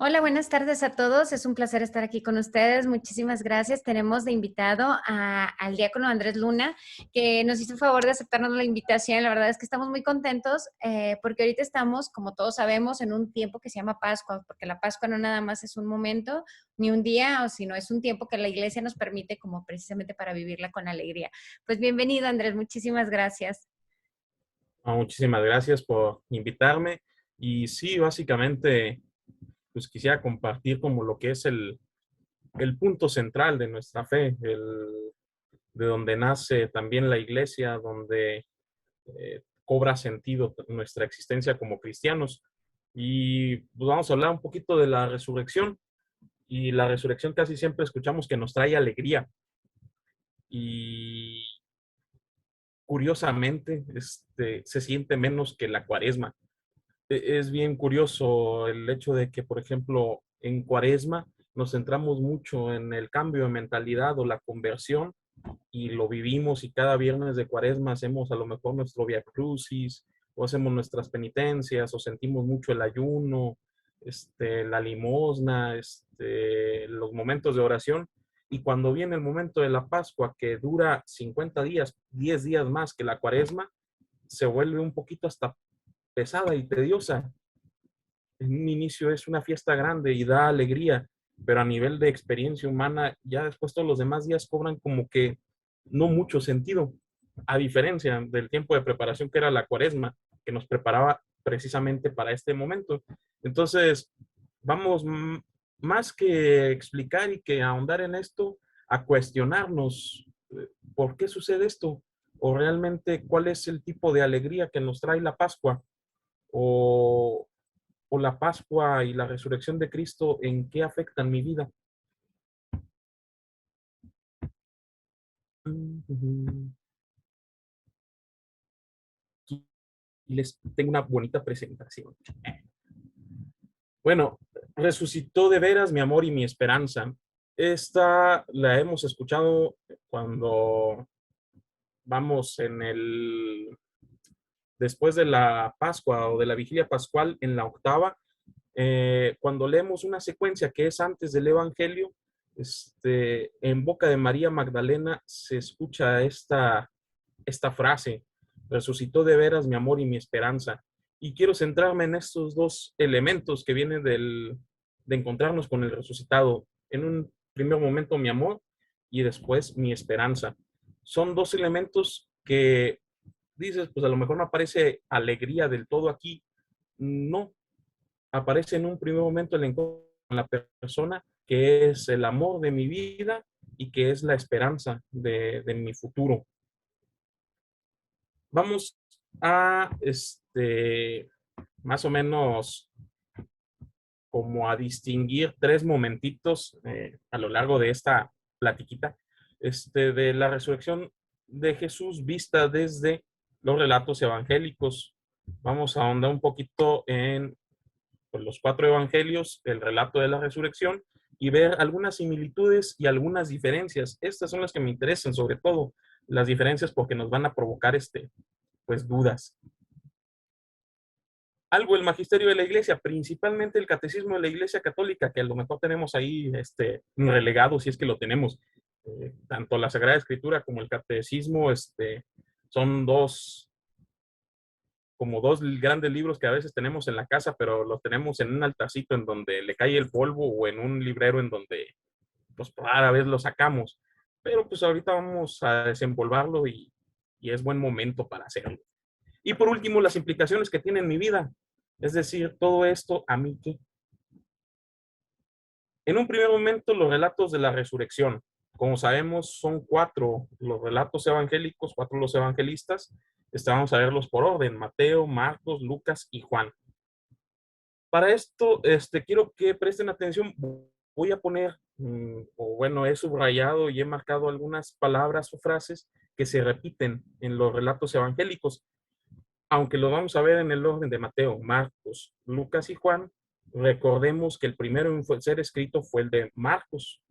Hola, buenas tardes a todos. Es un placer estar aquí con ustedes. Muchísimas gracias. Tenemos de invitado al diácono Andrés Luna, que nos hizo el favor de aceptarnos la invitación. La verdad es que estamos muy contentos porque ahorita estamos, como todos sabemos, en un tiempo que se llama Pascua, porque la Pascua no nada más es un momento ni un día, sino es un tiempo que la iglesia nos permite como precisamente para vivirla con alegría. Pues bienvenido, Andrés. Muchísimas gracias. Muchísimas gracias por invitarme. Y sí, básicamente, pues quisiera compartir como lo que es el punto central de nuestra fe, de donde nace también la iglesia, donde cobra sentido nuestra existencia como cristianos. Y pues vamos a hablar un poquito de la resurrección. Y la resurrección casi siempre escuchamos que nos trae alegría. Y curiosamente, se siente menos que la cuaresma. Es bien curioso el hecho de que, por ejemplo, en Cuaresma nos centramos mucho en el cambio de mentalidad o la conversión y lo vivimos, y cada viernes de Cuaresma hacemos a lo mejor nuestro Via Crucis o hacemos nuestras penitencias o sentimos mucho el ayuno, la limosna, los momentos de oración. Y cuando viene el momento de la Pascua, que dura 50 días, 10 días más que la Cuaresma, se vuelve un poquito hasta pesada y tediosa. En un inicio es una fiesta grande y da alegría, pero a nivel de experiencia humana, ya después todos los demás días cobran como que no mucho sentido, a diferencia del tiempo de preparación que era la cuaresma, que nos preparaba precisamente para este momento. Entonces, vamos más que explicar y que ahondar en esto, a cuestionarnos por qué sucede esto, o realmente cuál es el tipo de alegría que nos trae la Pascua, o la Pascua y la resurrección de Cristo, ¿en qué afectan mi vida? Aquí les tengo una bonita presentación. Bueno, resucitó de veras mi amor y mi esperanza. Esta la hemos escuchado cuando vamos después de la Pascua o de la vigilia pascual en la octava, cuando leemos una secuencia que es antes del Evangelio. En boca de María Magdalena se escucha esta frase: resucitó de veras mi amor y mi esperanza. Y quiero centrarme en estos dos elementos que vienen de encontrarnos con el resucitado. En un primer momento mi amor y después mi esperanza. Son dos elementos que dices, pues a lo mejor no aparece alegría del todo aquí. No, aparece en un primer momento el encuentro con la persona que es el amor de mi vida y que es la esperanza de mi futuro. Vamos a, más o menos como a distinguir tres momentitos a lo largo de esta platiquita, de la resurrección de Jesús vista desde los relatos evangélicos. Vamos a ahondar un poquito en pues, los cuatro evangelios, el relato de la resurrección, y ver algunas similitudes y algunas diferencias. Estas son las que me interesan, sobre todo las diferencias, porque nos van a provocar pues dudas. Algo el magisterio de la iglesia, principalmente el catecismo de la iglesia católica, que a lo mejor tenemos ahí relegado, si es que lo tenemos. Tanto la Sagrada Escritura como el catecismo, son como dos grandes libros que a veces tenemos en la casa, pero los tenemos en un altarcito en donde le cae el polvo, o en un librero en donde pues rara vez lo sacamos. Pero pues ahorita vamos a desempolvarlo, y es buen momento para hacerlo. Y por último, las implicaciones que tiene en mi vida. Es decir, todo esto a mí qué. En un primer momento, los relatos de la resurrección. Como sabemos, son cuatro los relatos evangélicos, cuatro los evangelistas. Vamos a verlos por orden: Mateo, Marcos, Lucas y Juan. Para esto, quiero que presten atención. Voy a poner, o bueno, he subrayado y he marcado algunas palabras o frases que se repiten en los relatos evangélicos. Aunque lo vamos a ver en el orden de Mateo, Marcos, Lucas y Juan, recordemos que el primero en ser escrito fue el de Marcos,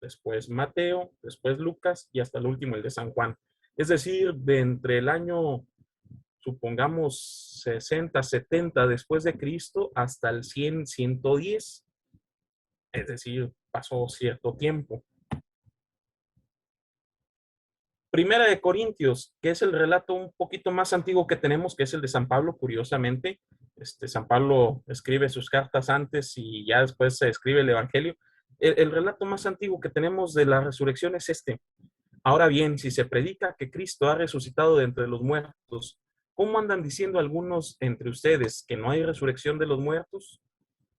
después Mateo, después Lucas y hasta el último el de San Juan. Es decir, de entre el año supongamos 60, 70 después de Cristo, hasta el 100, 110, es decir, pasó cierto tiempo. Primera de Corintios, que es el relato un poquito más antiguo que tenemos, que es el de San Pablo, curiosamente. San Pablo escribe sus cartas antes y ya después se escribe el Evangelio. El relato más antiguo que tenemos de la resurrección es este. Ahora bien, si se predica que Cristo ha resucitado de entre los muertos, ¿cómo andan diciendo algunos entre ustedes que no hay resurrección de los muertos?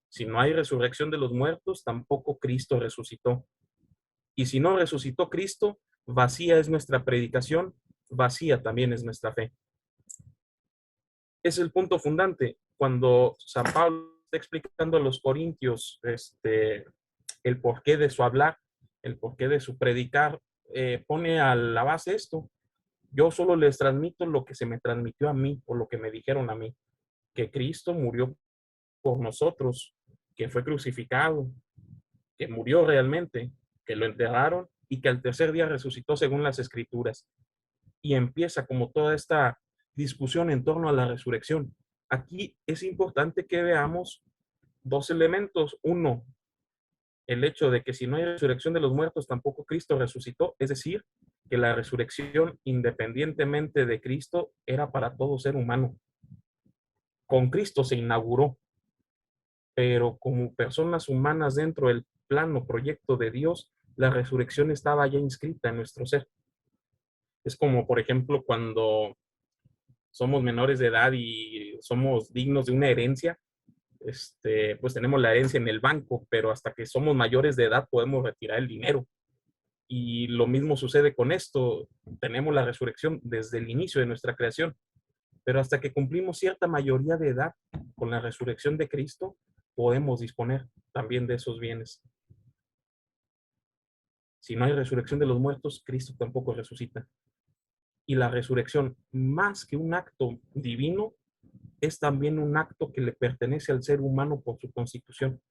Si no hay resurrección de los muertos, tampoco Cristo resucitó. Y si no resucitó Cristo, vacía es nuestra predicación, vacía también es nuestra fe. Es el punto fundante. Cuando San Pablo está explicando a los corintios el porqué de su hablar, el porqué de su predicar, pone a la base esto. Yo solo les transmito lo que se me transmitió a mí, o lo que me dijeron a mí, que Cristo murió por nosotros, que fue crucificado, que murió realmente, que lo enterraron y que al tercer día resucitó según las escrituras. Y empieza como toda esta discusión en torno a la resurrección. Aquí es importante que veamos dos elementos. Uno, el hecho de que si no hay resurrección de los muertos, tampoco Cristo resucitó, es decir, que la resurrección, independientemente de Cristo, era para todo ser humano. Con Cristo se inauguró, pero como personas humanas dentro del plano, proyecto de Dios, la resurrección estaba ya inscrita en nuestro ser. Es como, por ejemplo, cuando somos menores de edad y somos dignos de una herencia, pues tenemos la herencia en el banco, pero hasta que somos mayores de edad podemos retirar el dinero. Y lo mismo sucede con esto. Tenemos la resurrección desde el inicio de nuestra creación, pero hasta que cumplimos cierta mayoría de edad con la resurrección de Cristo, podemos disponer también de esos bienes. Si no hay resurrección de los muertos, Cristo tampoco resucita. Y la resurrección, más que un acto divino, es también un acto que le pertenece al ser humano por su constitución.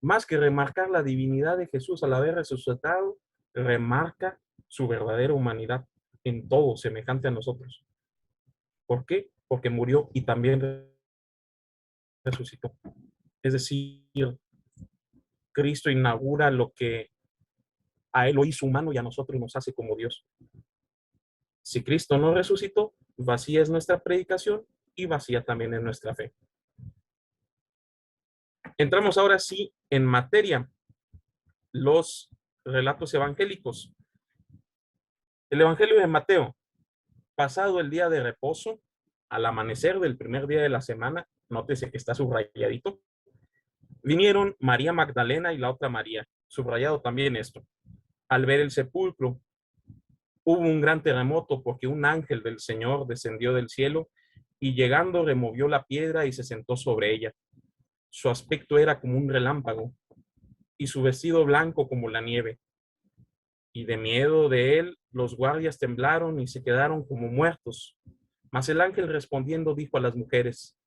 Más que remarcar la divinidad de Jesús al haber resucitado, remarca su verdadera humanidad en todo semejante a nosotros. ¿Por qué? Porque murió y también resucitó. Es decir, Cristo inaugura lo que a él lo hizo humano y a nosotros nos hace como Dios. Si Cristo no resucitó, vacía es nuestra predicación y vacía también es nuestra fe. Entramos ahora sí en materia, los relatos evangélicos. El Evangelio de Mateo, pasado el día de reposo, al amanecer del primer día de la semana, nótese que está subrayadito, vinieron María Magdalena y la otra María, subrayado también esto. Al ver el sepulcro, hubo un gran terremoto porque un ángel del Señor descendió del cielo y llegando removió la piedra y se sentó sobre ella. Su aspecto era como un relámpago y su vestido blanco como la nieve. Y de miedo de él, los guardias temblaron y se quedaron como muertos. Mas el ángel respondiendo dijo a las mujeres: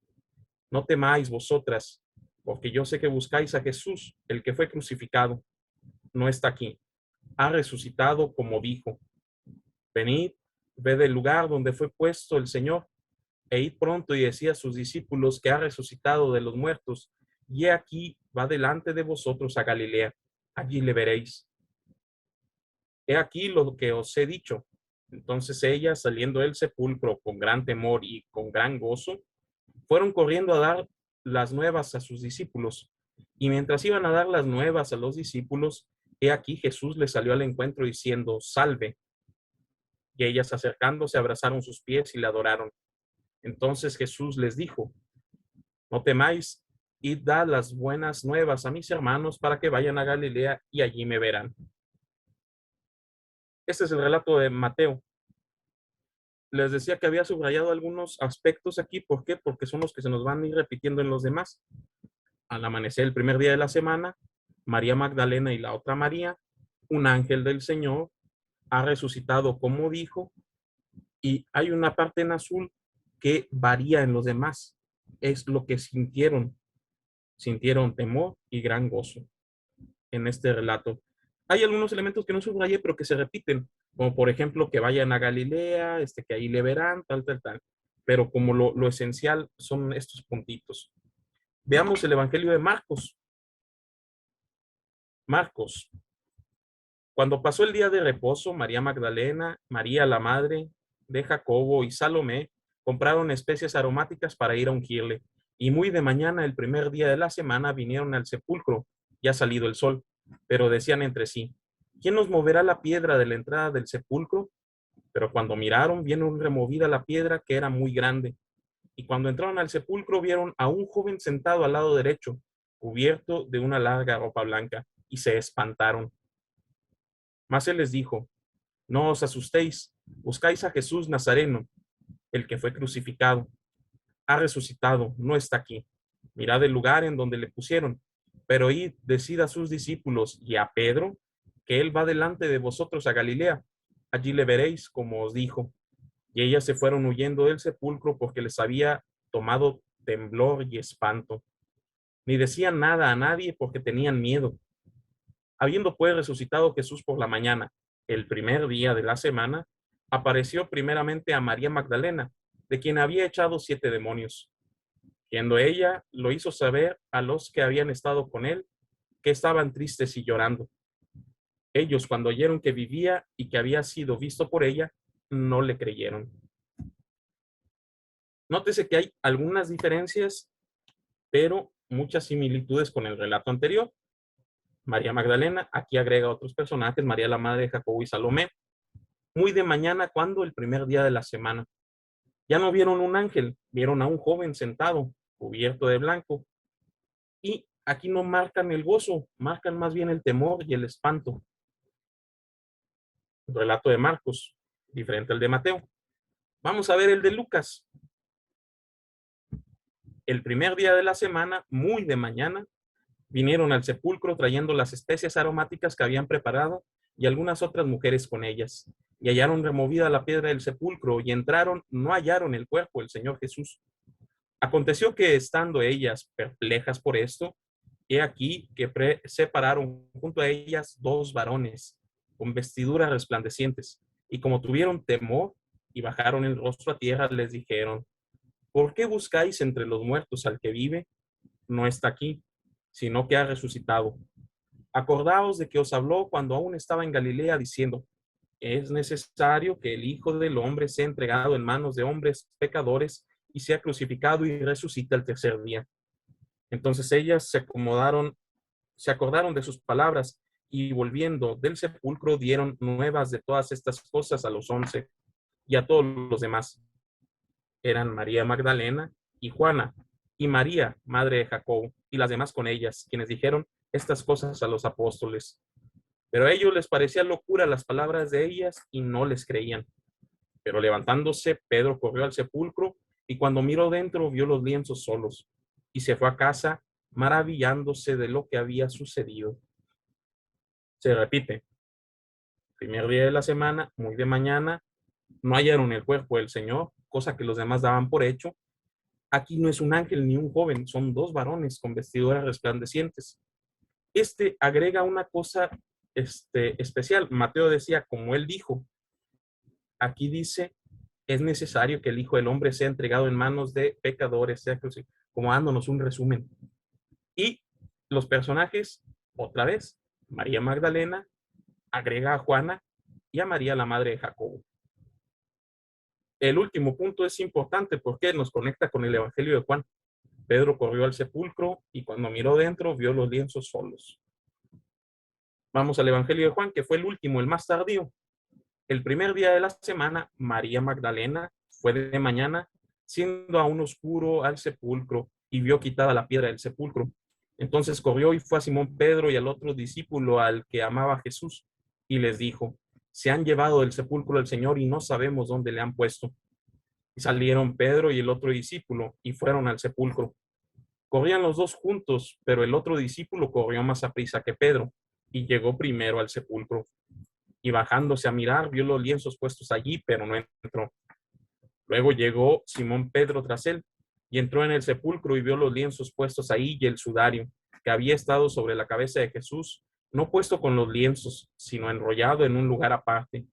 no temáis vosotras, porque yo sé que buscáis a Jesús, el que fue crucificado. No está aquí, ha resucitado como dijo. Venid, ved el lugar donde fue puesto el Señor, e id pronto y decid a sus discípulos que ha resucitado de los muertos, y he aquí va delante de vosotros a Galilea, allí le veréis. He aquí lo que os he dicho. Entonces ellas, saliendo del sepulcro con gran temor y con gran gozo, fueron corriendo a dar las nuevas a sus discípulos. Y mientras iban a dar las nuevas a los discípulos, he aquí Jesús les salió al encuentro diciendo: salve. Y ellas acercándose abrazaron sus pies y le adoraron. Entonces Jesús les dijo: no temáis, id dad las buenas nuevas a mis hermanos para que vayan a Galilea y allí me verán. Este es el relato de Mateo. Les decía que había subrayado algunos aspectos aquí. ¿Por qué? Porque son los que se nos van a ir repitiendo en los demás. Al amanecer el primer día de la semana, María Magdalena y la otra María, un ángel del Señor, ha resucitado como dijo, y hay una parte en azul que varía en los demás. Es lo que sintieron. Sintieron temor y gran gozo en este relato. Hay algunos elementos que no subrayé, pero que se repiten, como por ejemplo que vayan a Galilea, que ahí le verán, tal, tal, tal. pero como lo esencial son estos puntitos. Veamos el Evangelio de Marcos. Marcos. Cuando pasó el día de reposo, María Magdalena, María la madre de Jacobo y Salomé compraron especias aromáticas para ir a ungirle. Y muy de mañana, el primer día de la semana, vinieron al sepulcro, ya salido el sol. Pero decían entre sí, ¿quién nos moverá la piedra de la entrada del sepulcro? Pero cuando miraron, vieron removida la piedra, que era muy grande. Y cuando entraron al sepulcro, vieron a un joven sentado al lado derecho, cubierto de una larga ropa blanca, y se espantaron. Mas él les dijo, no os asustéis, buscáis a Jesús Nazareno, el que fue crucificado. Ha resucitado, no está aquí. Mirad el lugar en donde le pusieron. Pero id, decid a sus discípulos y a Pedro, que él va delante de vosotros a Galilea. Allí le veréis, como os dijo. Y ellas se fueron huyendo del sepulcro porque les había tomado temblor y espanto. Ni decían nada a nadie porque tenían miedo. Habiendo pues resucitado Jesús por la mañana, el primer día de la semana, apareció primeramente a María Magdalena, de quien había echado 7 demonios. Siendo ella, lo hizo saber a los que habían estado con él, que estaban tristes y llorando. Ellos, cuando oyeron que vivía y que había sido visto por ella, no le creyeron. Nótese que hay algunas diferencias, pero muchas similitudes con el relato anterior. María Magdalena, aquí agrega otros personajes, María la madre de Jacobo y Salomé. Muy de mañana, cuando el primer día de la semana. Ya no vieron un ángel, vieron a un joven sentado, cubierto de blanco. Y aquí no marcan el gozo, marcan más bien el temor y el espanto. El relato de Marcos, diferente al de Mateo. Vamos a ver el de Lucas. El primer día de la semana, muy de mañana, vinieron al sepulcro trayendo las especias aromáticas que habían preparado y algunas otras mujeres con ellas. Y hallaron removida la piedra del sepulcro y entraron, no hallaron el cuerpo del Señor Jesús. Aconteció que estando ellas perplejas por esto, he aquí que se pararon junto a ellas 2 varones con vestiduras resplandecientes, y como tuvieron temor y bajaron el rostro a tierra, les dijeron, ¿por qué buscáis entre los muertos al que vive? No está aquí, sino que ha resucitado. Acordaos de que os habló cuando aún estaba en Galilea, diciendo, es necesario que el Hijo del Hombre sea entregado en manos de hombres pecadores y sea crucificado y resucite al tercer día. Entonces ellas se acordaron de sus palabras y volviendo del sepulcro dieron nuevas de todas estas cosas a los 11 y a todos los demás. Eran María Magdalena y Juana y María, madre de Jacobo, y las demás con ellas, quienes dijeron estas cosas a los apóstoles. Pero a ellos les parecía locura las palabras de ellas y no les creían. Pero levantándose, Pedro corrió al sepulcro y cuando miró dentro vio los lienzos solos y se fue a casa maravillándose de lo que había sucedido. Se repite, primer día de la semana, muy de mañana, no hallaron el cuerpo del Señor, cosa que los demás daban por hecho. Aquí no es un ángel ni un joven, son 2 varones con vestiduras resplandecientes. Agrega una cosa especial. Mateo decía, como él dijo, aquí dice, es necesario que el Hijo del Hombre sea entregado en manos de pecadores, sea como dándonos un resumen. Y los personajes, otra vez, María Magdalena, agrega a Juana y a María, la madre de Jacobo. El último punto es importante porque nos conecta con el Evangelio de Juan. Pedro corrió al sepulcro y cuando miró dentro vio los lienzos solos. Vamos al Evangelio de Juan, que fue el último, el más tardío. El primer día de la semana, María Magdalena fue de mañana, siendo aún oscuro, al sepulcro y vio quitada la piedra del sepulcro. Entonces corrió y fue a Simón Pedro y al otro discípulo al que amaba Jesús y les dijo, se han llevado del sepulcro al Señor y no sabemos dónde le han puesto. Y salieron Pedro y el otro discípulo y fueron al sepulcro. Corrían los 2 juntos, pero el otro discípulo corrió más aprisa que Pedro y llegó primero al sepulcro. Y bajándose a mirar, vio los lienzos puestos allí, pero no entró. Luego llegó Simón Pedro tras él y entró en el sepulcro y vio los lienzos puestos ahí y el sudario que había estado sobre la cabeza de Jesús, no puesto con los lienzos, sino enrollado en un lugar aparte.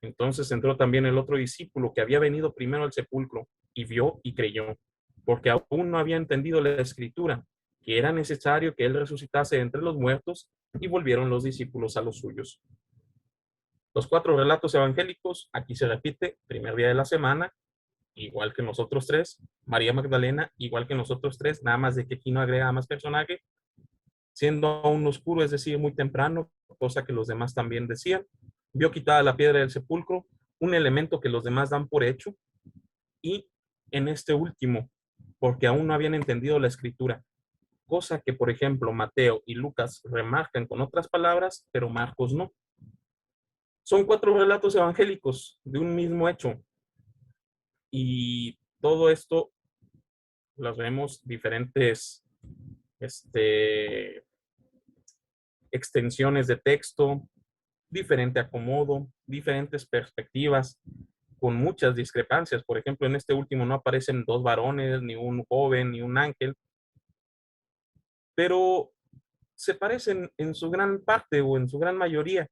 Entonces entró también el otro discípulo que había venido primero al sepulcro y vio y creyó, porque aún no había entendido la escritura, que era necesario que él resucitase de entre los muertos, y volvieron los discípulos a los suyos. Los 4 relatos evangélicos, aquí se repite, primer día de la semana, igual que en los otros 3, María Magdalena, igual que en los otros 3, nada más de que aquí no agrega más personaje, siendo aún oscuro, es decir, muy temprano, cosa que los demás también decían, vio quitada la piedra del sepulcro, un elemento que los demás dan por hecho, y en este último, porque aún no habían entendido la escritura, cosa que, por ejemplo, Mateo y Lucas remarcan con otras palabras, pero Marcos no. Son 4 relatos evangélicos de un mismo hecho, y todo esto los vemos diferentes extensiones de texto, diferente acomodo, diferentes perspectivas, con muchas discrepancias. Por ejemplo, en este último no aparecen 2 varones, ni un joven, ni un ángel, pero se parecen en su gran parte o en su gran mayoría.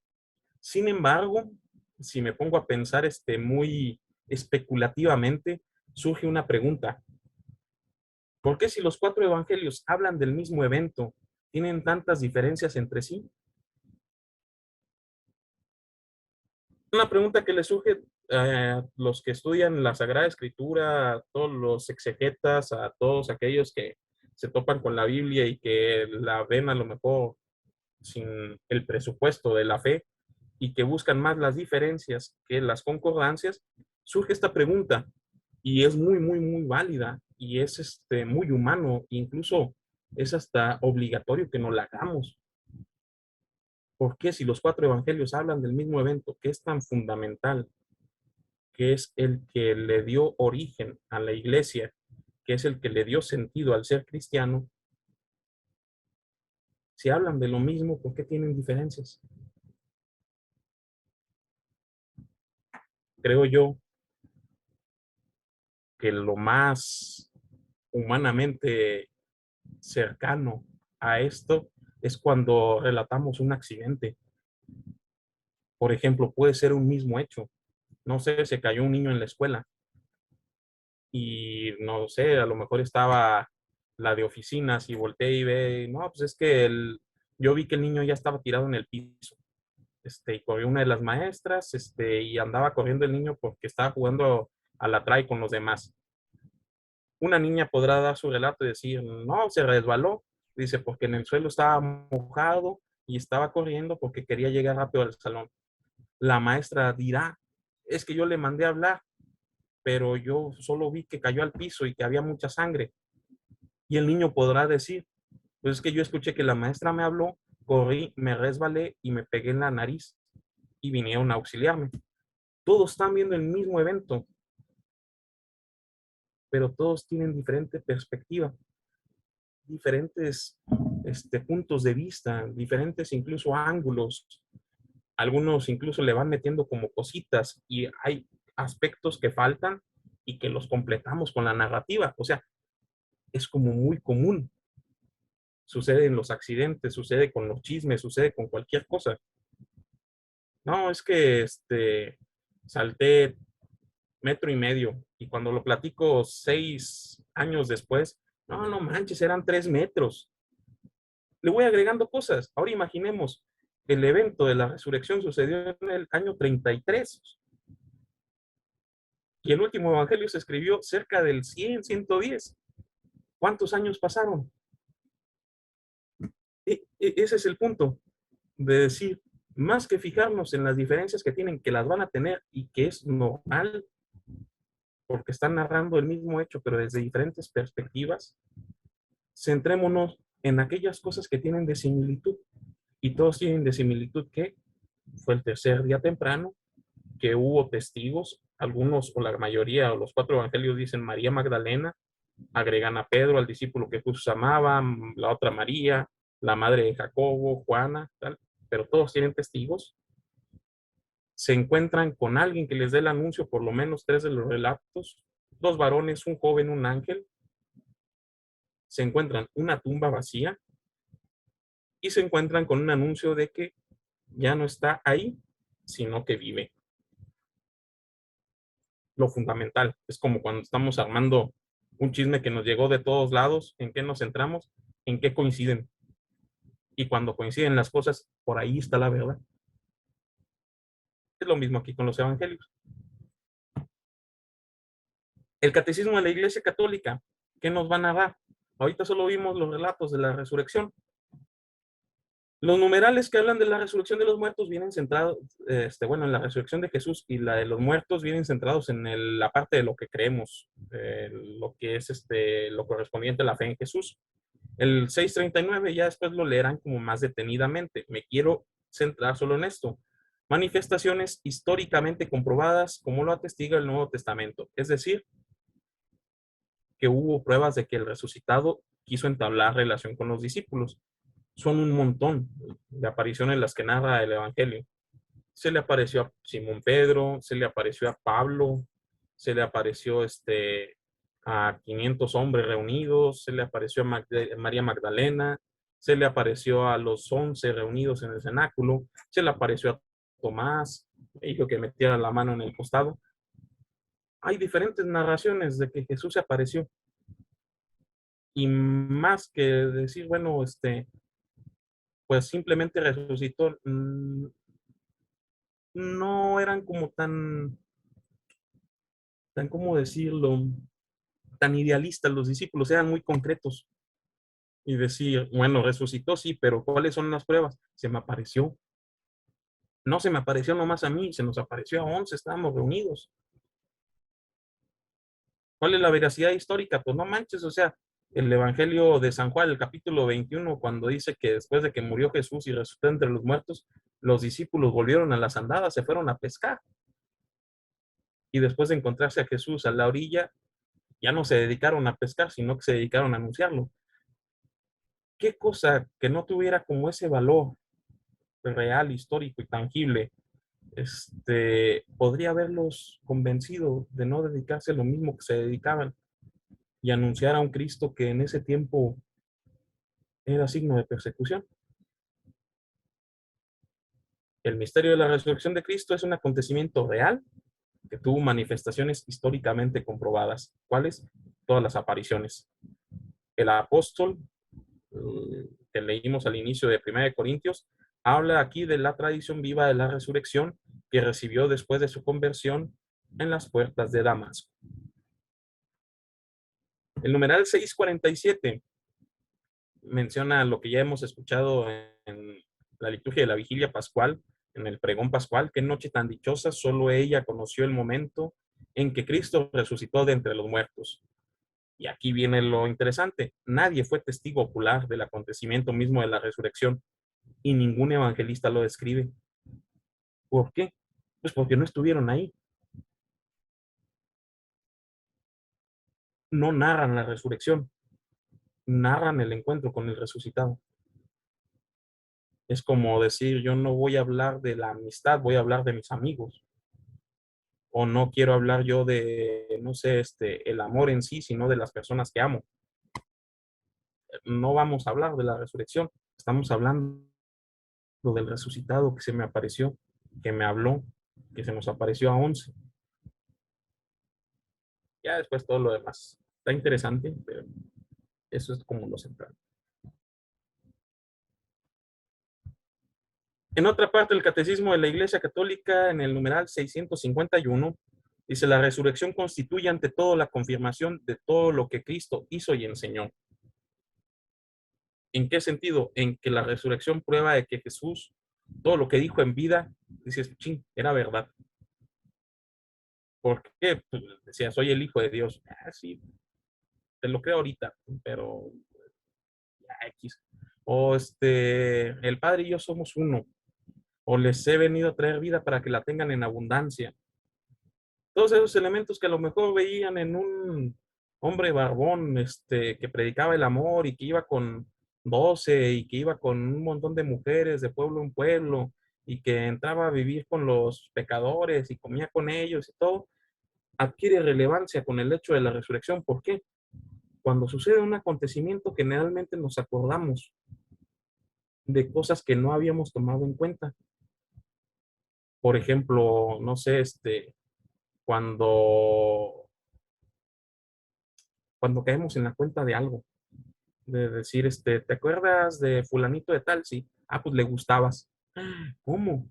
Sin embargo, si me pongo a pensar muy especulativamente, surge una pregunta. ¿Por qué si los 4 evangelios hablan del mismo evento, tienen tantas diferencias entre sí? Una pregunta que le surge a los que estudian la Sagrada Escritura, a todos los exegetas, a todos aquellos que se topan con la Biblia y que la ven a lo mejor sin el presupuesto de la fe y que buscan más las diferencias que las concordancias, surge esta pregunta y es muy, muy, muy válida y es muy humano, incluso es hasta obligatorio que nos la hagamos. ¿Por qué si los 4 evangelios hablan del mismo evento, que es tan fundamental, que es el que le dio origen a la iglesia, que es el que le dio sentido al ser cristiano, si hablan de lo mismo, ¿por qué tienen diferencias? Creo yo que lo más humanamente cercano a esto es cuando relatamos un accidente. Por ejemplo, puede ser un mismo hecho. No sé, se cayó un niño en la escuela y no sé, a lo mejor estaba la de oficinas y volteé y ve, no, pues es que yo vi que el niño ya estaba tirado en el piso. Y corrió una de las maestras, y andaba corriendo el niño porque estaba jugando a la trae con los demás. Una niña podrá dar su relato y decir, no, se resbaló, dice, porque en el suelo estaba mojado y estaba corriendo porque quería llegar rápido al salón. La maestra dirá, es que yo le mandé a hablar, pero yo solo vi que cayó al piso y que había mucha sangre. Y el niño podrá decir, pues es que yo escuché que la maestra me habló, corrí, me resbalé y me pegué en la nariz y vinieron a auxiliarme. Todos están viendo el mismo evento, pero todos tienen diferente perspectiva, diferentes puntos de vista, diferentes incluso ángulos. Algunos incluso le van metiendo como cositas y hay aspectos que faltan y que los completamos con la narrativa. O sea, es como muy común. Sucede en los accidentes, sucede con los chismes, sucede con cualquier cosa. No, es que salté metro y medio y cuando lo platico 6 años después, no, no manches, eran 3 metros. Le voy agregando cosas. Ahora imaginemos, el evento de la resurrección sucedió en el año 33 y el último evangelio se escribió cerca del 100, 110. ¿Cuántos años pasaron? Ese es el punto de decir, más que fijarnos en las diferencias que tienen, que las van a tener y que es normal, porque están narrando el mismo hecho, pero desde diferentes perspectivas, centrémonos en aquellas cosas que tienen de similitud. Y todos tienen de similitud que fue el tercer día temprano, que hubo testigos, algunos o la mayoría o los 4 evangelios dicen María Magdalena, agregan a Pedro, al discípulo que Jesús amaba, la otra María, la madre de Jacobo, Juana, tal, pero todos tienen testigos. Se encuentran con alguien que les dé el anuncio, por lo menos 3 de los relatos, 2 varones, un joven, un ángel. Se encuentran una tumba vacía y se encuentran con un anuncio de que ya no está ahí, sino que vive. lo fundamental. Es como cuando estamos armando un chisme que nos llegó de todos lados, ¿en qué nos centramos? ¿En qué coinciden? Y cuando coinciden las cosas, por ahí está la verdad. Es lo mismo aquí con los evangelios. El catecismo de la Iglesia Católica, ¿qué nos van a dar? Ahorita solo vimos los relatos de la resurrección. Los numerales que hablan de la resurrección de los muertos vienen centrados, bueno, en la resurrección de Jesús, y la de los muertos vienen centrados en la parte de lo que creemos, lo que es lo correspondiente a la fe en Jesús. El 639 ya después lo leerán como más detenidamente. Me quiero centrar solo en esto. Manifestaciones históricamente comprobadas como lo atestiga el Nuevo Testamento. Es decir, que hubo pruebas de que el resucitado quiso entablar relación con los discípulos. Son un montón de apariciones las que narra el Evangelio. Se le apareció a Simón Pedro, se le apareció a Pablo, se le apareció a 500 hombres reunidos, se le apareció a María Magdalena, se le apareció a los 11 reunidos en el cenáculo, se le apareció a Tomás, dijo que metiera la mano en el costado. Hay diferentes narraciones de que Jesús se apareció. Y más que decir, bueno, pues simplemente resucitó, no eran como tan, ¿cómo decirlo? Tan idealistas los discípulos, eran muy concretos. Y decir, bueno, resucitó, sí, pero ¿cuáles son las pruebas? Se me apareció. No se me apareció nomás a mí, se nos apareció a 11, estábamos reunidos. ¿Cuál es la veracidad histórica? Pues no manches, o sea, el Evangelio de San Juan, el capítulo 21, cuando dice que después de que murió Jesús y resucitó entre los muertos, los discípulos volvieron a las andadas, se fueron a pescar. Y después de encontrarse a Jesús a la orilla, ya no se dedicaron a pescar, sino que se dedicaron a anunciarlo. ¿Qué cosa que no tuviera como ese valor real, histórico y tangible, podría haberlos convencido de no dedicarse a lo mismo que se dedicaban y anunciar a un Cristo que en ese tiempo era signo de persecución? El misterio de la resurrección de Cristo es un acontecimiento real que tuvo manifestaciones históricamente comprobadas. ¿Cuáles? Todas las apariciones. El apóstol que leímos al inicio de 1 de Corintios, habla aquí de la tradición viva de la resurrección que recibió después de su conversión en las puertas de Damasco. El numeral 647 menciona lo que ya hemos escuchado en la liturgia de la vigilia pascual, en el pregón pascual: qué noche tan dichosa, solo ella conoció el momento en que Cristo resucitó de entre los muertos. Y aquí viene lo interesante: nadie fue testigo ocular del acontecimiento mismo de la resurrección y ningún evangelista lo describe. ¿Por qué? Pues porque no estuvieron ahí. No narran la resurrección, narran el encuentro con el resucitado. Es como decir, yo no voy a hablar de la amistad, voy a hablar de mis amigos. O no quiero hablar yo de, no sé, el amor en sí, sino de las personas que amo. No vamos a hablar de la resurrección, estamos hablando del resucitado que se me apareció, que me habló, que se nos apareció a 11. Ya después todo lo demás está interesante, pero eso es como lo central. En otra parte del Catecismo de la Iglesia Católica, en el numeral 651, dice: la resurrección constituye ante todo la confirmación de todo lo que Cristo hizo y enseñó. ¿En qué sentido? En que la resurrección prueba de que Jesús, todo lo que dijo en vida, dices, ching, era verdad. ¿Por qué? Pues decía, soy el Hijo de Dios. Ah, sí, te lo creo ahorita, pero ya, X. O el Padre y yo somos uno. O les he venido a traer vida para que la tengan en abundancia. Todos esos elementos que a lo mejor veían en un hombre barbón, que predicaba el amor y que iba con 12 y que iba con un montón de mujeres de pueblo en pueblo y que entraba a vivir con los pecadores y comía con ellos y todo, adquiere relevancia con el hecho de la resurrección. ¿Por qué? Cuando sucede un acontecimiento, generalmente nos acordamos de cosas que no habíamos tomado en cuenta. Por ejemplo, no sé, cuando, cuando caemos en la cuenta de algo, de decir, ¿te acuerdas de fulanito de tal? Sí. Ah, pues le gustabas. ¿Cómo?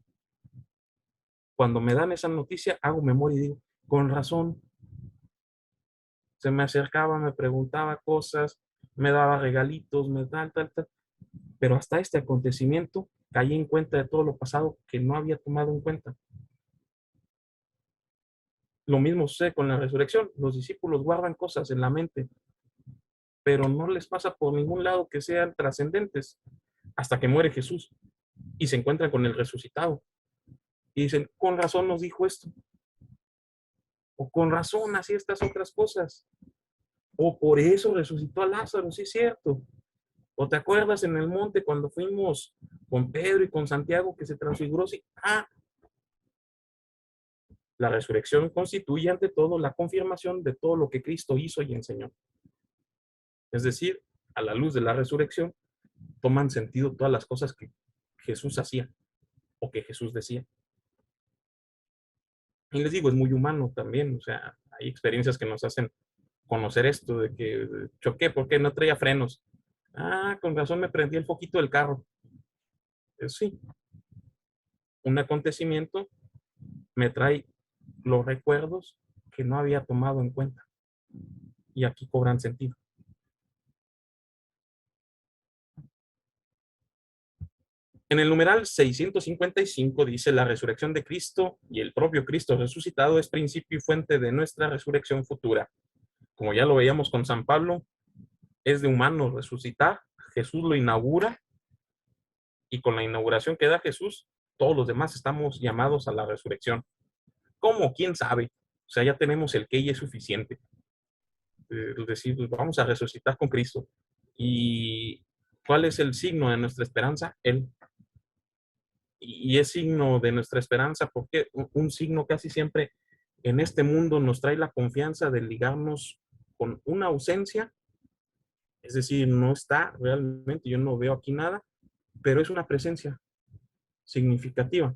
Cuando me dan esa noticia, hago memoria y digo, con razón, se me acercaba, me preguntaba cosas, me daba regalitos, me tal, tal, tal. Pero hasta este acontecimiento caí en cuenta de todo lo pasado que no había tomado en cuenta. Lo mismo sucede con la resurrección. Los discípulos guardan cosas en la mente, pero no les pasa por ningún lado que sean trascendentes hasta que muere Jesús y se encuentran con el resucitado. Y dicen, con razón nos dijo esto, o con razón hacía estas otras cosas, o por eso resucitó a Lázaro, sí es cierto. ¿O te acuerdas en el monte cuando fuimos con Pedro y con Santiago que se transfiguró? Sí. Ah, la resurrección constituye ante todo la confirmación de todo lo que Cristo hizo y enseñó. Es decir, a la luz de la resurrección, toman sentido todas las cosas que Jesús hacía o que Jesús decía. Y les digo, es muy humano también, o sea, hay experiencias que nos hacen conocer esto de que choqué porque no traía frenos. Ah, con razón me prendí el foquito del carro. Sí, un acontecimiento me trae los recuerdos que no había tomado en cuenta y aquí cobran sentido. En el numeral 655 dice, la resurrección de Cristo y el propio Cristo resucitado es principio y fuente de nuestra resurrección futura. Como ya lo veíamos con San Pablo, es de humano resucitar, Jesús lo inaugura y con la inauguración que da Jesús, todos los demás estamos llamados a la resurrección. ¿Cómo? ¿Quién sabe? O sea, ya tenemos el que y es suficiente. Es decir, vamos a resucitar con Cristo. ¿Y cuál es el signo de nuestra esperanza? Él. Y es signo de nuestra esperanza porque un signo casi siempre en este mundo nos trae la confianza de ligarnos con una ausencia, es decir, no está realmente, yo no veo aquí nada, pero es una presencia significativa.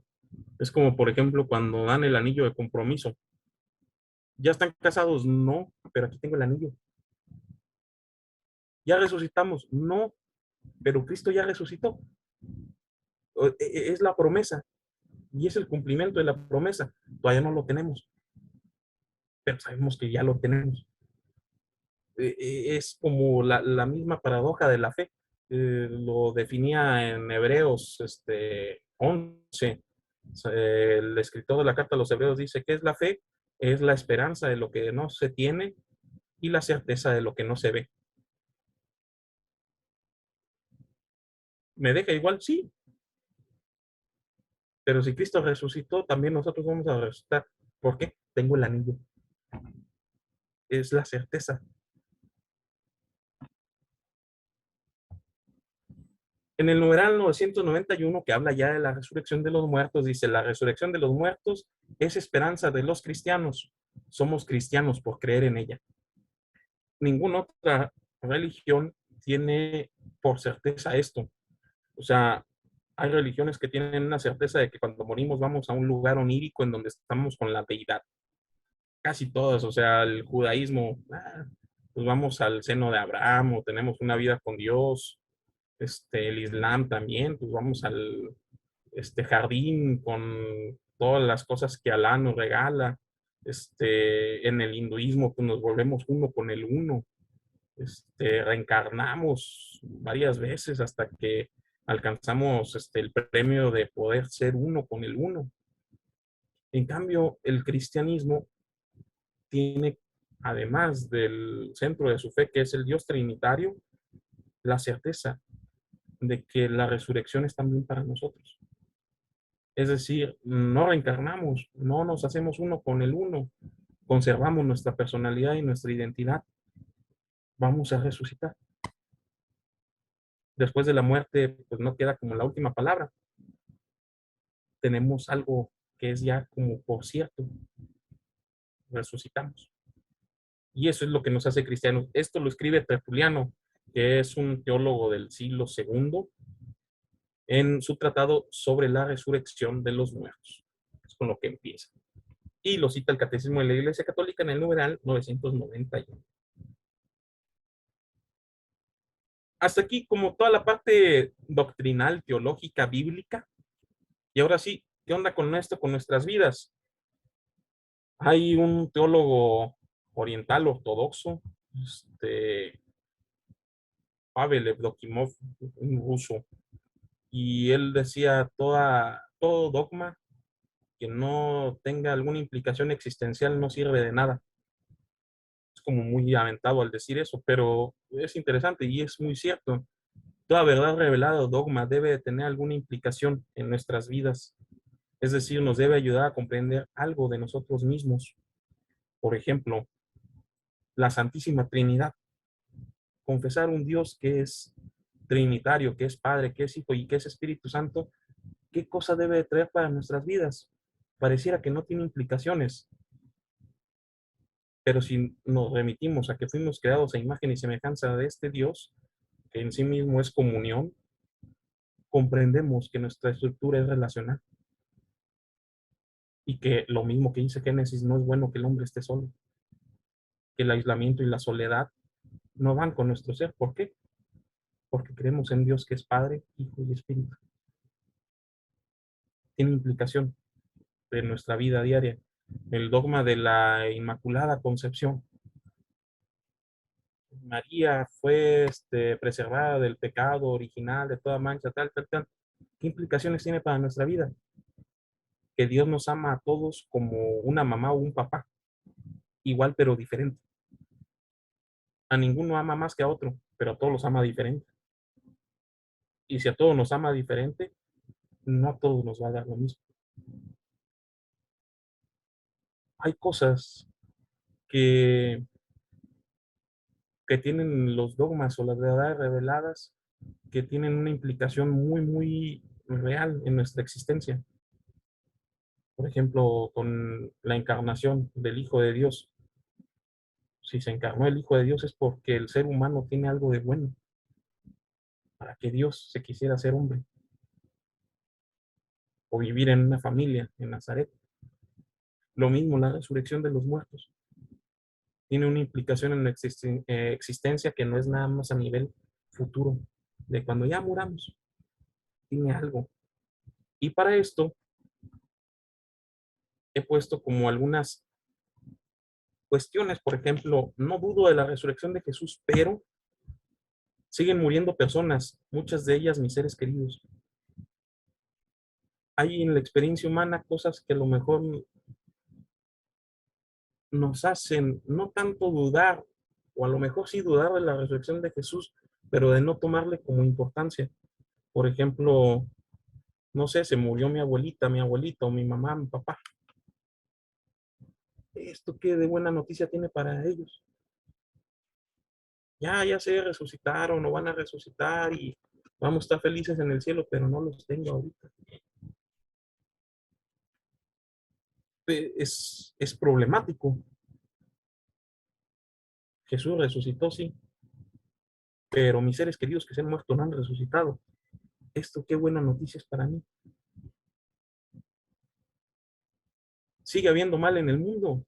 Es como, por ejemplo, cuando dan el anillo de compromiso. ¿Ya están casados? No, pero aquí tengo el anillo. ¿Ya resucitamos? No, pero Cristo ya resucitó. Es la promesa y es el cumplimiento de la promesa. Todavía no lo tenemos, pero sabemos que ya lo tenemos. Es como la misma paradoja de la fe. Lo definía en Hebreos 11. El escritor de la carta a los Hebreos dice que es la fe, es la esperanza de lo que no se tiene y la certeza de lo que no se ve. ¿Me deja igual? Sí, pero si Cristo resucitó, también nosotros vamos a resucitar. ¿Por qué? Tengo el anillo. Es la certeza. En el numeral 991, que habla ya de la resurrección de los muertos, dice, la resurrección de los muertos es esperanza de los cristianos. Somos cristianos por creer en ella. Ninguna otra religión tiene por certeza esto. O sea, hay religiones que tienen una certeza de que cuando morimos vamos a un lugar onírico en donde estamos con la deidad. Casi todas, o sea, el judaísmo, pues vamos al seno de Abraham o tenemos una vida con Dios. El Islam también, pues vamos al jardín con todas las cosas que Alá nos regala. En el hinduismo, pues nos volvemos uno con el uno. Reencarnamos varias veces hasta que alcanzamos el premio de poder ser uno con el uno. En cambio, el cristianismo tiene, además del centro de su fe, que es el Dios trinitario, la certeza de que la resurrección es también para nosotros. Es decir, no reencarnamos, no nos hacemos uno con el uno, conservamos nuestra personalidad y nuestra identidad, vamos a resucitar. Después de la muerte, pues no queda como la última palabra. Tenemos algo que es ya como por cierto, resucitamos. Y eso es lo que nos hace cristianos. Esto lo escribe Tertuliano, que es un teólogo del siglo II, en su tratado sobre la resurrección de los muertos. Es con lo que empieza. Y lo cita el Catecismo de la Iglesia Católica en el numeral 991. Hasta aquí como toda la parte doctrinal, teológica, bíblica. Y ahora sí, ¿qué onda con esto, con nuestras vidas? Hay un teólogo oriental ortodoxo, Pavel Evdokimov, un ruso, y él decía, todo dogma que no tenga alguna implicación existencial no sirve de nada. Es como muy aventado al decir eso, pero es interesante y es muy cierto. Toda verdad revelada o dogma debe de tener alguna implicación en nuestras vidas. Es decir, nos debe ayudar a comprender algo de nosotros mismos. Por ejemplo, la Santísima Trinidad. Confesar un Dios que es trinitario, que es Padre, que es Hijo y que es Espíritu Santo, ¿qué cosa debe de traer para nuestras vidas? Pareciera que no tiene implicaciones, pero si nos remitimos a que fuimos creados a imagen y semejanza de este Dios, que en sí mismo es comunión, comprendemos que nuestra estructura es relacional y que lo mismo que dice Génesis, no es bueno que el hombre esté solo, que el aislamiento y la soledad no van con nuestro ser. ¿Por qué? Porque creemos en Dios que es Padre, Hijo y Espíritu. Tiene implicación de nuestra vida diaria. El dogma de la Inmaculada Concepción. María fue preservada del pecado original, de toda mancha, tal, tal, tal. ¿Qué implicaciones tiene para nuestra vida? Que Dios nos ama a todos como una mamá o un papá, igual pero diferente. A ninguno ama más que a otro, pero a todos los ama diferente. Y si a todos nos ama diferente, no a todos nos va a dar lo mismo. Hay cosas que, que tienen los dogmas o las verdades reveladas que tienen una implicación muy, muy real en nuestra existencia. Por ejemplo, con la encarnación del Hijo de Dios. Si se encarnó el Hijo de Dios es porque el ser humano tiene algo de bueno para que Dios se quisiera ser hombre o vivir en una familia en Nazaret. Lo mismo la resurrección de los muertos. Tiene una implicación en la existencia que no es nada más a nivel futuro, de cuando ya muramos. Tiene algo. Y para esto he puesto como algunas cuestiones. Por ejemplo, no dudo de la resurrección de Jesús, pero siguen muriendo personas, muchas de ellas mis seres queridos. Hay en la experiencia humana cosas que a lo mejor nos hacen no tanto dudar, o a lo mejor sí dudar de la resurrección de Jesús, pero de no tomarle como importancia. Por ejemplo, no sé, se murió mi abuelita, mi abuelito, mi mamá, mi papá. ¿Esto qué de buena noticia tiene para ellos? Ya se resucitaron o van a resucitar y vamos a estar felices en el cielo, pero no los tengo ahorita. Es problemático. Jesús resucitó, sí, pero mis seres queridos que se han muerto no han resucitado. Esto qué buena noticia es para mí. Sigue habiendo mal en el mundo.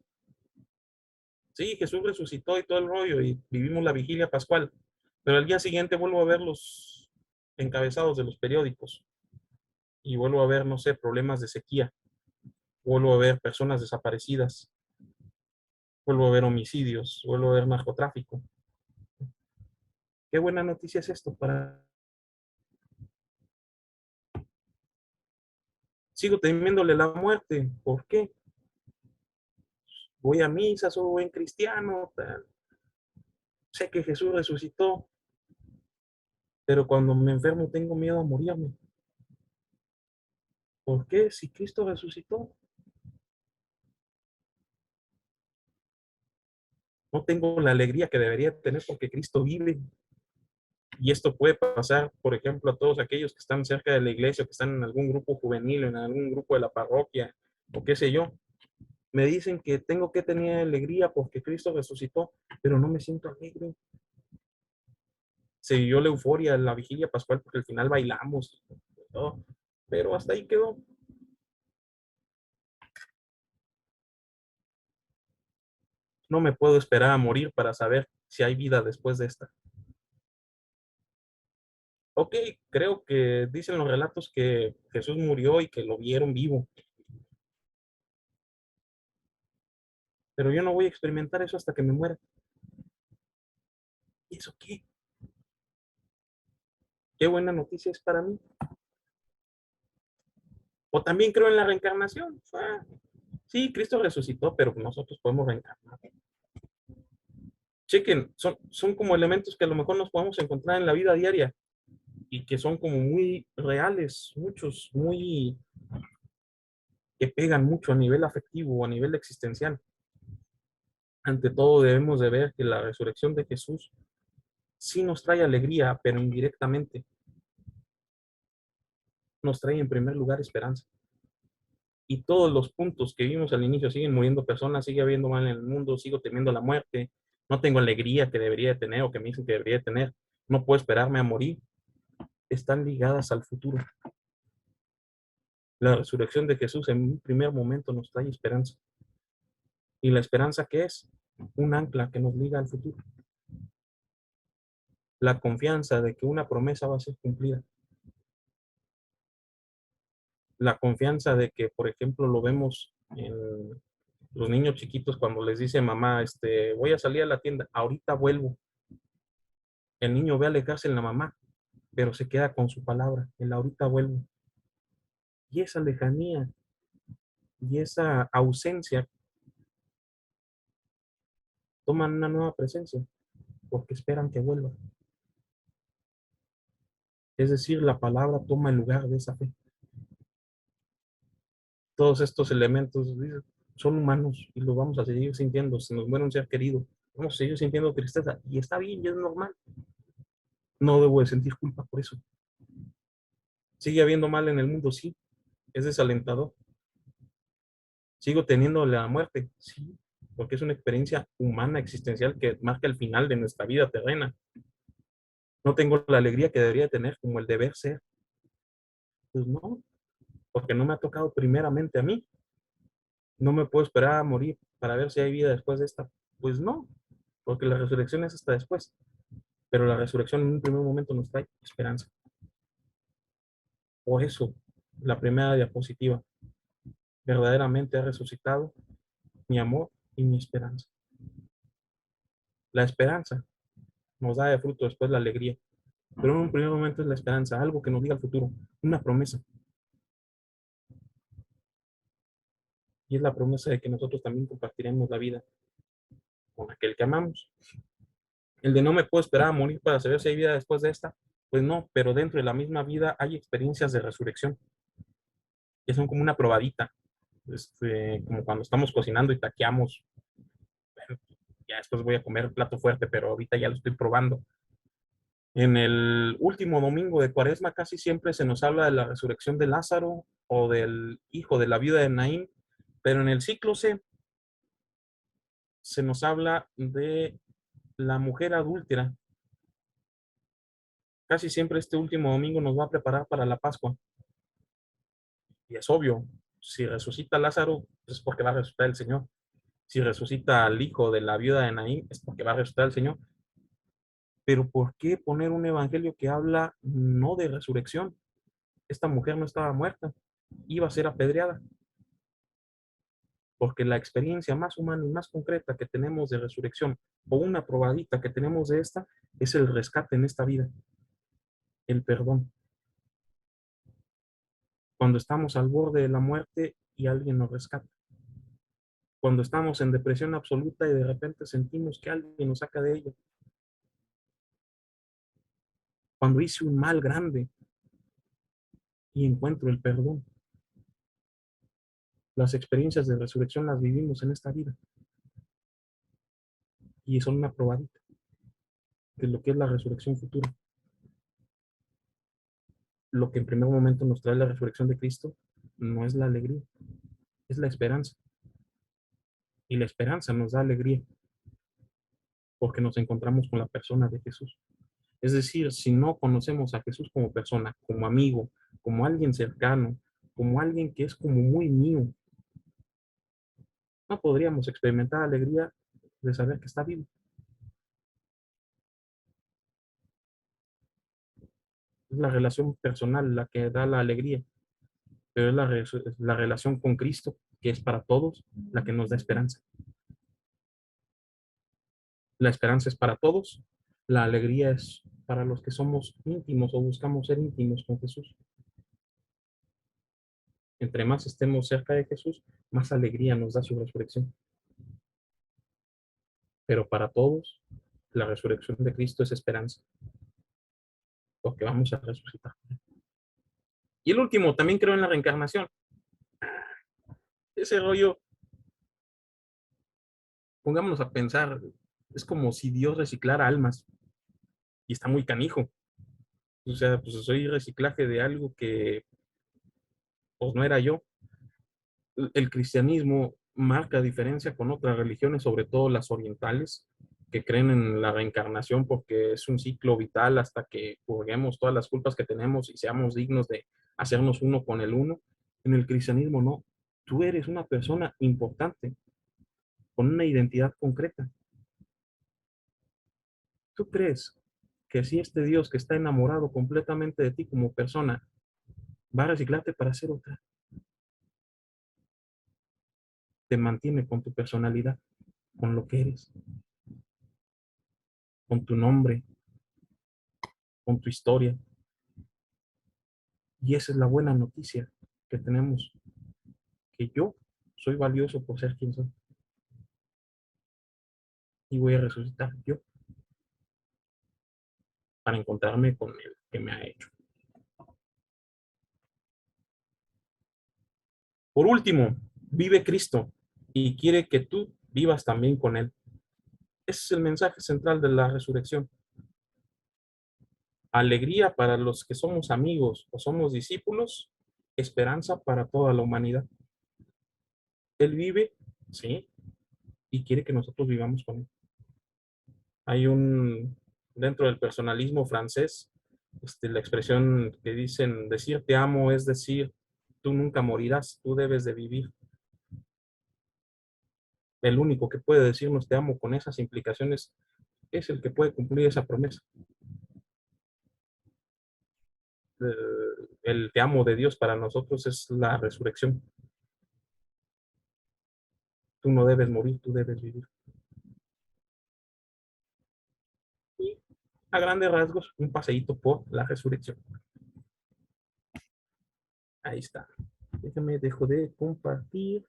Sí, Jesús resucitó y todo el rollo y vivimos la vigilia pascual, pero al día siguiente vuelvo a ver los encabezados de los periódicos y vuelvo a ver, no sé, problemas de sequía, vuelvo a ver personas desaparecidas, vuelvo a ver homicidios, vuelvo a ver narcotráfico. Qué buena noticia es esto para... Sigo temiéndole la muerte. ¿Por qué? Voy a misa, soy buen cristiano, tal. Sé que Jesús resucitó, pero cuando me enfermo tengo miedo a morirme. ¿Por qué? Si Cristo resucitó, no tengo la alegría que debería tener porque Cristo vive. Y esto puede pasar, por ejemplo, a todos aquellos que están cerca de la iglesia, que están en algún grupo juvenil, en algún grupo de la parroquia, o qué sé yo. Me dicen que tengo que tener alegría porque Cristo resucitó, pero no me siento alegre. Se vivió la euforia en la vigilia pascual porque al final bailamos, todo, pero hasta ahí quedó. No me puedo esperar a morir para saber si hay vida después de esta. Ok, creo que dicen los relatos que Jesús murió y que lo vieron vivo, pero yo no voy a experimentar eso hasta que me muera. ¿Y eso qué? ¿Qué buena noticia es para mí? O también creo en la reencarnación. Sí, Cristo resucitó, pero nosotros podemos reencarnar. Chequen, son como elementos que a lo mejor nos podemos encontrar en la vida diaria y que son como muy reales, muchos, muy, que pegan mucho a nivel afectivo o a nivel existencial. Ante todo debemos de ver que la resurrección de Jesús sí nos trae alegría, pero indirectamente nos trae en primer lugar esperanza. Y todos los puntos que vimos al inicio, siguen muriendo personas, sigue habiendo mal en el mundo, sigo temiendo la muerte, no tengo alegría que debería de tener o que me dicen que debería de tener, no puedo esperarme a morir, están ligadas al futuro. La resurrección de Jesús en un primer momento nos trae esperanza. ¿Y la esperanza qué es? Un ancla que nos liga al futuro. La confianza de que una promesa va a ser cumplida. La confianza de que, por ejemplo, lo vemos en los niños chiquitos cuando les dice mamá, voy a salir a la tienda, ahorita vuelvo. El niño ve alejarse en la mamá, pero se queda con su palabra, el ahorita vuelvo. Y esa lejanía y esa ausencia toman una nueva presencia porque esperan que vuelva. Es decir, la palabra toma el lugar de esa fe. Todos estos elementos son humanos y los vamos a seguir sintiendo. Si nos muere un ser querido, vamos a seguir sintiendo tristeza y está bien y es normal. No debo de sentir culpa por eso. ¿Sigue habiendo mal en el mundo? Sí. ¿Es desalentador? ¿Sigo teniendo la muerte? Sí, porque es una experiencia humana, existencial, que marca el final de nuestra vida terrena. No tengo la alegría que debería tener como el deber ser. Pues no, porque no me ha tocado primeramente a mí. No me puedo esperar a morir para ver si hay vida después de esta. Pues no, porque la resurrección es hasta después. Pero la resurrección en un primer momento nos trae esperanza. Por eso, la primera diapositiva verdaderamente ha resucitado mi amor y mi esperanza. La esperanza nos da de fruto después la alegría. Pero en un primer momento es la esperanza, algo que nos diga el futuro, una promesa. Y es la promesa de que nosotros también compartiremos la vida con aquel que amamos. El de no me puedo esperar a morir para saber si hay vida después de esta, pues no, pero dentro de la misma vida hay experiencias de resurrección, que son como una probadita, como cuando estamos cocinando y taqueamos, bueno, ya después voy a comer el plato fuerte, pero ahorita ya lo estoy probando. En el último domingo de Cuaresma casi siempre se nos habla de la resurrección de Lázaro o del hijo de la viuda de Naín, pero en el ciclo C se nos habla de la mujer adúltera. Casi siempre este último domingo nos va a preparar para la Pascua. Y es obvio, si resucita Lázaro, es porque va a resucitar el Señor. Si resucita al hijo de la viuda de Naín, es porque va a resucitar el Señor. Pero ¿por qué poner un evangelio que habla no de resurrección? Esta mujer no estaba muerta, iba a ser apedreada. Porque la experiencia más humana y más concreta que tenemos de resurrección, o una probadita que tenemos de esta, es el rescate en esta vida, el perdón. Cuando estamos al borde de la muerte y alguien nos rescata. Cuando estamos en depresión absoluta y de repente sentimos que alguien nos saca de ella. Cuando hice un mal grande y encuentro el perdón. Las experiencias de resurrección las vivimos en esta vida. Y son una probadita de lo que es la resurrección futura. Lo que en primer momento nos trae la resurrección de Cristo no es la alegría, es la esperanza. Y la esperanza nos da alegría porque nos encontramos con la persona de Jesús. Es decir, si no conocemos a Jesús como persona, como amigo, como alguien cercano, como alguien que es como muy mío, no podríamos experimentar alegría de saber que está vivo. Es la relación personal la que da la alegría, pero es la relación con Cristo, que es para todos, la que nos da esperanza. La esperanza es para todos, la alegría es para los que somos íntimos o buscamos ser íntimos con Jesús. Entre más estemos cerca de Jesús, más alegría nos da su resurrección. Pero para todos, la resurrección de Cristo es esperanza, porque vamos a resucitar. Y el último, también creo en la reencarnación. Ese rollo, pongámonos a pensar, es como si Dios reciclara almas y está muy canijo. O sea, pues soy reciclaje de algo que pues no era yo. El cristianismo marca diferencia con otras religiones, sobre todo las orientales, que creen en la reencarnación porque es un ciclo vital hasta que purguemos todas las culpas que tenemos y seamos dignos de hacernos uno con el uno. En el cristianismo no. Tú eres una persona importante, con una identidad concreta. ¿Tú crees que si este Dios que está enamorado completamente de ti como persona va a reciclarte para ser otra? Te mantiene con tu personalidad, con lo que eres, con tu nombre, con tu historia. Y esa es la buena noticia que tenemos, que yo soy valioso por ser quien soy y voy a resucitar yo para encontrarme con el que me ha hecho. Por último, vive Cristo y quiere que tú vivas también con Él. Ese es el mensaje central de la resurrección. Alegría para los que somos amigos o somos discípulos, esperanza para toda la humanidad. Él vive, sí, y quiere que nosotros vivamos con Él. Hay dentro del personalismo francés, la expresión que dicen, decir te amo es decir, tú nunca morirás, tú debes de vivir. El único que puede decirnos te amo con esas implicaciones es el que puede cumplir esa promesa. El te amo de Dios para nosotros es la resurrección. Tú no debes morir, tú debes vivir. Y a grandes rasgos, un paseíto por la resurrección. Ahí está. Déjame, dejo de compartir.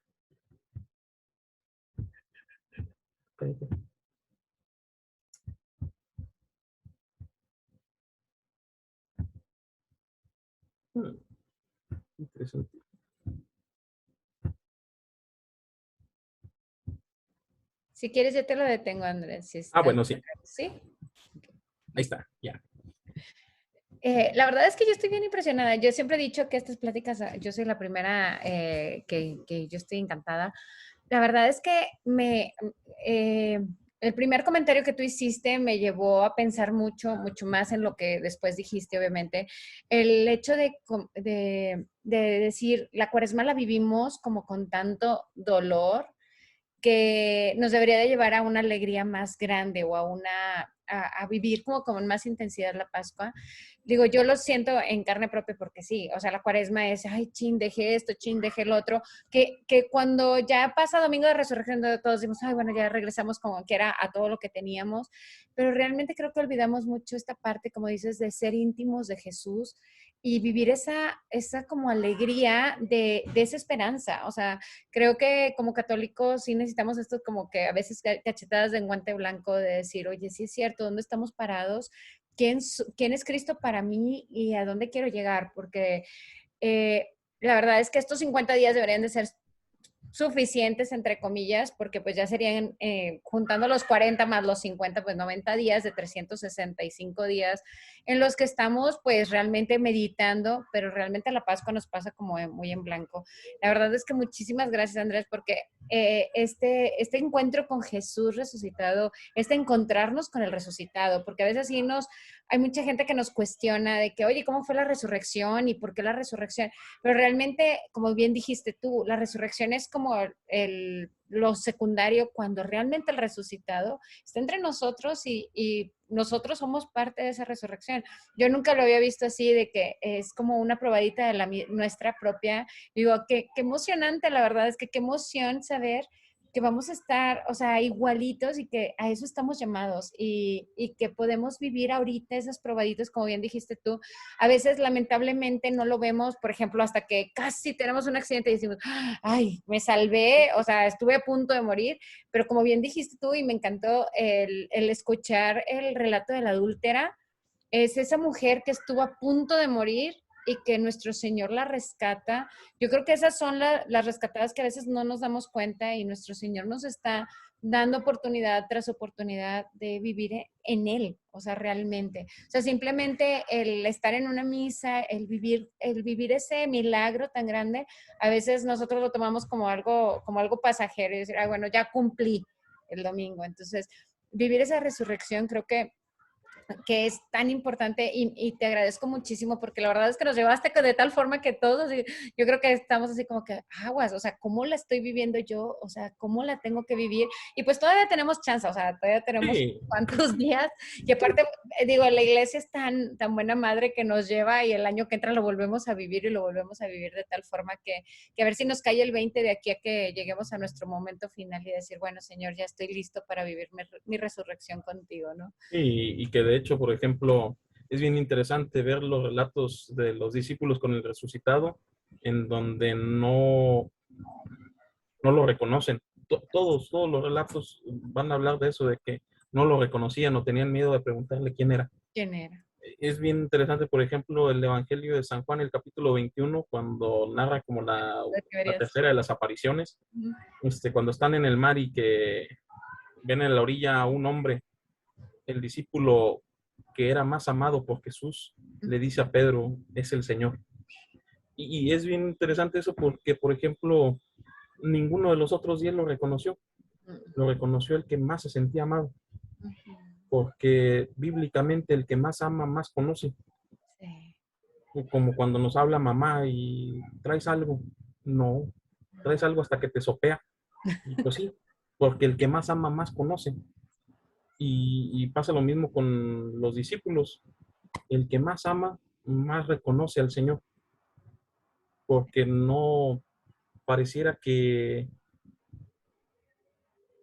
Interesante. Si quieres, yo te lo detengo, Andrés. Si estás... Bueno, sí. ¿Sí? Ahí está, ya. La verdad es que yo estoy bien impresionada. Yo siempre he dicho que estas pláticas, yo soy la primera que yo estoy encantada. La verdad es que el primer comentario que tú hiciste me llevó a pensar mucho, mucho más en lo que después dijiste, obviamente. El hecho de decir, la cuaresma la vivimos como con tanto dolor que nos debería de llevar a una alegría más grande o a vivir como con más intensidad la Pascua. Digo, yo lo siento en carne propia porque sí, o sea, la cuaresma es, ay, chin, dejé esto, chin, dejé lo otro, que cuando ya pasa Domingo de Resurrección todos decimos, ay, bueno, ya regresamos como que era a todo lo que teníamos, pero realmente creo que olvidamos mucho esta parte, como dices, de ser íntimos de Jesús y vivir esa como alegría de esa esperanza, o sea, creo que como católicos sí necesitamos esto como que a veces cachetadas de guante blanco de decir, oye, sí es cierto, ¿dónde estamos parados? ¿Quién es Cristo para mí y a dónde quiero llegar? Porque la verdad es que estos 50 días deberían de ser suficientes, entre comillas, porque pues ya serían, juntando los 40 más los 50, pues 90 días de 365 días en los que estamos pues realmente meditando, pero realmente la Pascua nos pasa como muy en blanco. La verdad es que muchísimas gracias, Andrés, porque este encuentro con Jesús resucitado, este encontrarnos con el resucitado, porque a veces sí hay mucha gente que nos cuestiona de que, oye, ¿cómo fue la resurrección y por qué la resurrección? Pero realmente, como bien dijiste tú, la resurrección es como lo secundario cuando realmente el resucitado está entre nosotros y nosotros somos parte de esa resurrección. Yo nunca lo había visto así, de que es como una probadita de nuestra propia. Digo, qué emocionante, la verdad es que qué emoción saber que vamos a estar, o sea, igualitos y que a eso estamos llamados y que podemos vivir ahorita esas probaditas, como bien dijiste tú. A veces, lamentablemente, no lo vemos, por ejemplo, hasta que casi tenemos un accidente y decimos, ay, me salvé, o sea, estuve a punto de morir, pero como bien dijiste tú y me encantó el escuchar el relato de la adúltera, es esa mujer que estuvo a punto de morir y que nuestro Señor la rescata. Yo creo que esas son las rescatadas que a veces no nos damos cuenta y nuestro Señor nos está dando oportunidad tras oportunidad de vivir en Él, o sea, realmente. O sea, simplemente el estar en una misa, el vivir ese milagro tan grande, a veces nosotros lo tomamos como algo pasajero y decir, ah, bueno, ya cumplí el domingo. Entonces, vivir esa resurrección creo que es tan importante y te agradezco muchísimo porque la verdad es que nos llevaste de tal forma que todos, yo creo que estamos así como que aguas, o sea, ¿cómo la estoy viviendo yo? O sea, ¿cómo la tengo que vivir? Y pues todavía tenemos chance, o sea, todavía tenemos Sí, cuántos días y aparte, digo, la iglesia es tan buena madre que nos lleva y el año que entra lo volvemos a vivir y lo volvemos a vivir de tal forma que a ver si nos cae el 20 de aquí a que lleguemos a nuestro momento final y decir, bueno, Señor, ya estoy listo para vivir mi resurrección contigo, ¿no? y que de hecho, por ejemplo, es bien interesante ver los relatos de los discípulos con el resucitado, en donde no lo reconocen. Todos los relatos van a hablar de eso, de que no lo reconocían o tenían miedo de preguntarle quién era. ¿Quién era? Es bien interesante, por ejemplo, el Evangelio de San Juan, el capítulo 21, cuando narra como Lo que la verías. tercera de las apariciones, cuando están en el mar y que ven en la orilla a un hombre, el discípulo que era más amado por Jesús, le dice a Pedro, es el Señor. Y es bien interesante eso porque, por ejemplo, ninguno de los otros 10 lo reconoció el que más se sentía amado, porque bíblicamente el que más ama, más conoce. Sí. Como cuando nos habla mamá y traes algo, no, traes algo hasta que te sopea. Y pues sí, porque el que más ama, más conoce. Y pasa lo mismo con los discípulos. El que más ama, más reconoce al Señor, porque no pareciera que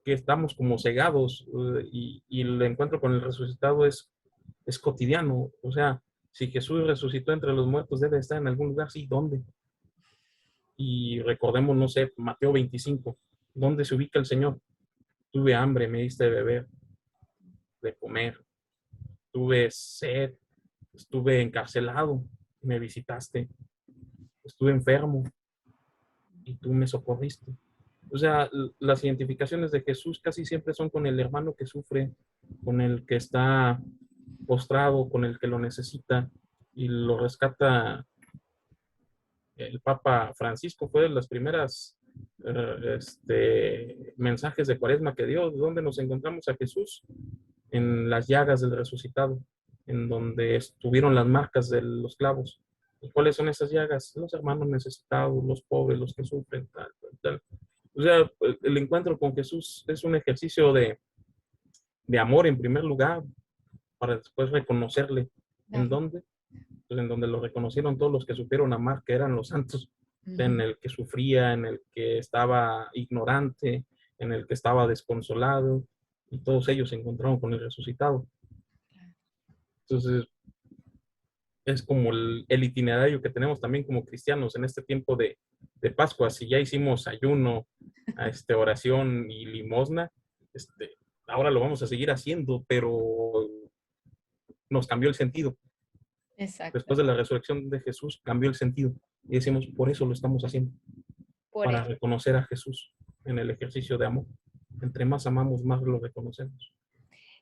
estamos como cegados y el encuentro con el resucitado es cotidiano. O sea, si Jesús resucitó entre los muertos, debe estar en algún lugar, sí, ¿dónde? Y recordemos, no sé, Mateo 25, ¿dónde se ubica el Señor? Tuve hambre, me diste de beber, de comer, tuve sed, estuve encarcelado, me visitaste, estuve enfermo y tú me socorriste. O sea, las identificaciones de Jesús casi siempre son con el hermano que sufre, con el que está postrado, con el que lo necesita y lo rescata el Papa Francisco. Fue de las primeras mensajes de Cuaresma que dio, donde nos encontramos a Jesús en las llagas del resucitado, en donde estuvieron las marcas de los clavos. ¿Y cuáles son esas llagas? Los hermanos necesitados, los pobres, los que sufren, tal, tal, tal. O sea, el encuentro con Jesús es un ejercicio de amor en primer lugar, para después reconocerle. ¿En Darle. dónde? Pues en donde lo reconocieron todos los que supieron amar, que eran los santos, en el que sufría, en el que estaba ignorante, en el que estaba desconsolado, y todos ellos se encontraron con el resucitado. Entonces, es como el itinerario que tenemos también como cristianos en este tiempo de Pascua. Si ya hicimos ayuno, oración y limosna, ahora lo vamos a seguir haciendo, pero nos cambió el sentido. Exacto. Después de la resurrección de Jesús, cambió el sentido. Y decimos, por eso lo estamos haciendo, Por para eso. reconocer a Jesús en el ejercicio de amor. Entre más amamos, más lo reconocemos.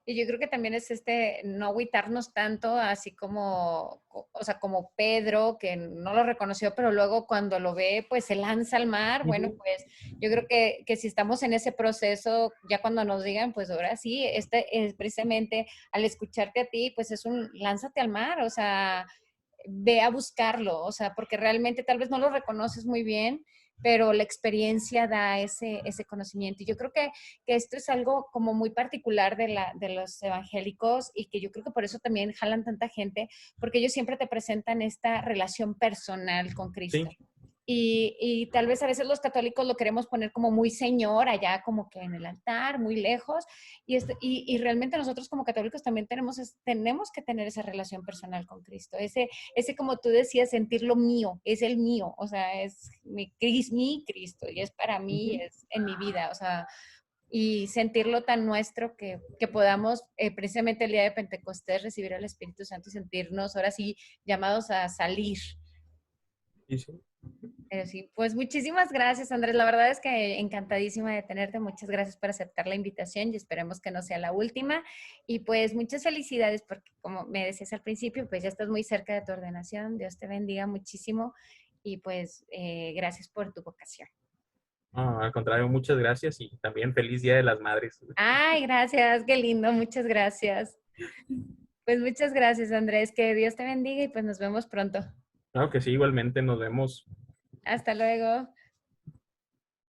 Y yo creo que también es no agüitarnos tanto, así como, o sea, como Pedro, que no lo reconoció, pero luego cuando lo ve, pues se lanza al mar. Uh Bueno, -huh. pues yo creo que si estamos en ese proceso, ya cuando nos digan, pues ahora sí, es precisamente al escucharte a ti, pues es lánzate al mar, o sea, ve a buscarlo, o sea, porque realmente tal vez no lo reconoces muy bien, pero la experiencia da ese conocimiento. Y yo creo que esto es algo como muy particular de los evangélicos y que yo creo que por eso también jalan tanta gente, porque ellos siempre te presentan esta relación personal con Cristo. Sí, Y tal vez a veces los católicos lo queremos poner como muy señor, allá como que en el altar, muy lejos, y realmente nosotros como católicos también tenemos que tener esa relación personal con Cristo, ese como tú decías, sentir lo mío, es el mío, o sea, es mi Cristo, y es para mí, ujú, es en mi vida, o sea, y sentirlo tan nuestro que podamos precisamente el día de Pentecostés recibir al Espíritu Santo y sentirnos ahora sí llamados a salir. y sí. Pero sí, pues muchísimas gracias, Andrés. La verdad es que encantadísima de tenerte. Muchas gracias por aceptar la invitación y esperemos que no sea la última. Y pues muchas felicidades porque como me decías al principio, pues ya estás muy cerca de tu ordenación. Dios te bendiga muchísimo y pues gracias por tu vocación. No, al contrario, muchas gracias y también feliz Día de las Madres. Ay, gracias, qué lindo, muchas gracias. Pues muchas gracias, Andrés. Que Dios te bendiga y pues nos vemos pronto. Claro que sí, igualmente nos vemos. Hasta luego.